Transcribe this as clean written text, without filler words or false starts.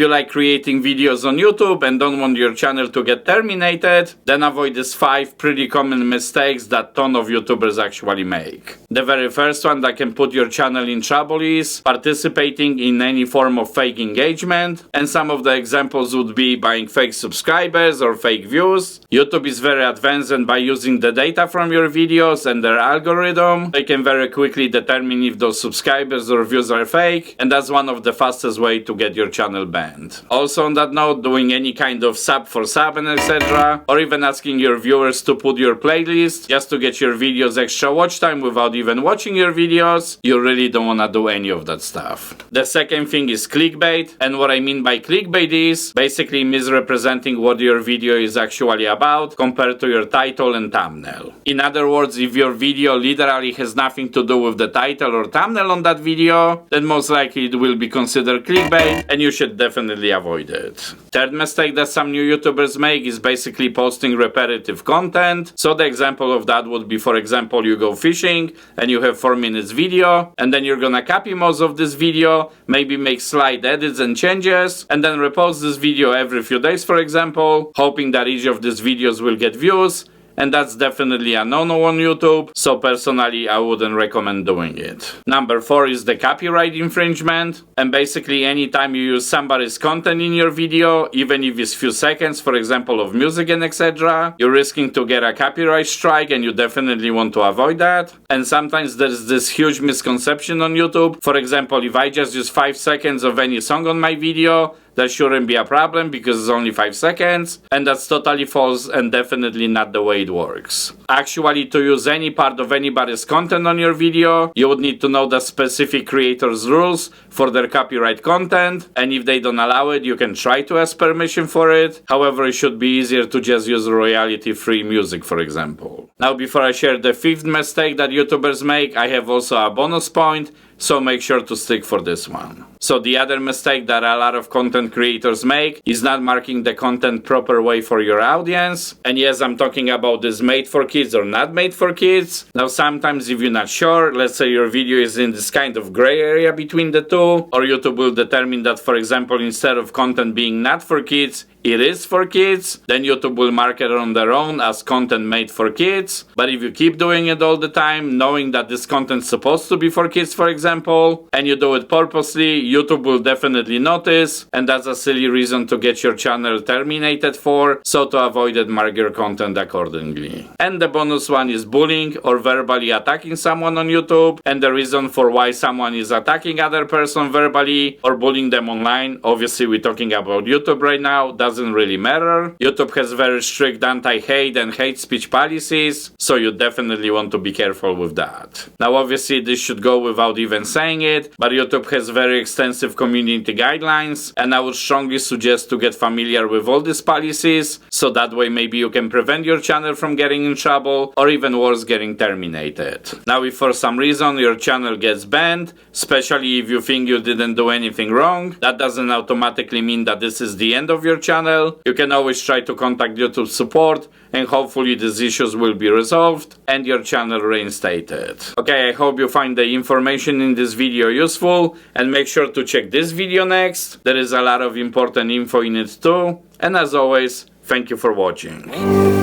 you like creating videos on YouTube and don't want your channel to get terminated, then avoid these 5 pretty common mistakes that ton of YouTubers actually make. The very first one that can put your channel in trouble is participating in any form of fake engagement, and some of the examples would be buying fake subscribers or fake views. YouTube is very advanced, and by using the data from your videos and their algorithm, they can very quickly determine if those subscribers or views are fake, and that's one of the fastest way to get your channel banned. Also on that note, doing any kind of sub for sub and etc., or even asking your viewers to put your playlist just to get your videos extra watch time without even watching your videos, you really don't want to do any of that stuff. The second thing is clickbait, and what I mean by clickbait is basically misrepresenting what your video is actually about compared to your title and thumbnail. In other words, if your video literally has nothing to do with the title or thumbnail on that video, then most likely it will be considered clickbait and you should definitely avoid it. Third mistake that some new YouTubers make is basically posting repetitive content. So the example of that would be, for example, you go fishing and you have 4 minutes video, and then you're gonna copy most of this video, maybe make slight edits and changes, and then repost this video every few days, for example, hoping that each of these videos will get views. And that's definitely a no-no on YouTube, so personally I wouldn't recommend doing it. Number 4 is the copyright infringement, and basically anytime you use somebody's content in your video, even if it's few seconds, for example, of music and etc., you're risking to get a copyright strike, and you definitely want to avoid that. And sometimes there's this huge misconception on YouTube. For example, if I just use 5 seconds of any song on my video, that shouldn't be a problem because it's only 5 seconds, and that's totally false and definitely not the way it works. Actually, to use any part of anybody's content on your video, you would need to know the specific creator's rules for their copyright content, and if they don't allow it, you can try to ask permission for it. However, it should be easier to just use royalty-free music, for example. Now, before I share the 5th mistake that YouTubers make, I have also a bonus point, so make sure to stick for this one. So the other mistake that a lot of content creators make is not marking the content proper way for your audience. And yes, I'm talking about this made for kids or not made for kids. Now sometimes if you're not sure, let's say your video is in this kind of gray area between the two, or YouTube will determine that, for example, instead of content being not for kids, it is for kids, then YouTube will mark it on their own as content made for kids. But if you keep doing it all the time, knowing that this content is supposed to be for kids, for example, and you do it purposely, YouTube will definitely notice, and that's a silly reason to get your channel terminated for, so to avoid it, mark your content accordingly. And the bonus one is bullying or verbally attacking someone on YouTube, and the reason for why someone is attacking other person verbally or bullying them online, obviously we're talking about YouTube right now, doesn't really matter. YouTube has very strict anti-hate and hate speech policies, so you definitely want to be careful with that. Now obviously this should go without even saying it, but YouTube has very extensive community guidelines, and I would strongly suggest to get familiar with all these policies, so that way maybe you can prevent your channel from getting in trouble, or even worse, getting terminated. Now if for some reason your channel gets banned, especially if you think you didn't do anything wrong, that doesn't automatically mean that this is the end of your channel. You can always try to contact YouTube support, and hopefully these issues will be resolved and your channel reinstated. Okay, I hope you find the information in this video useful, and make sure to check this video next. There is a lot of important info in it too, and as always, thank you for watching.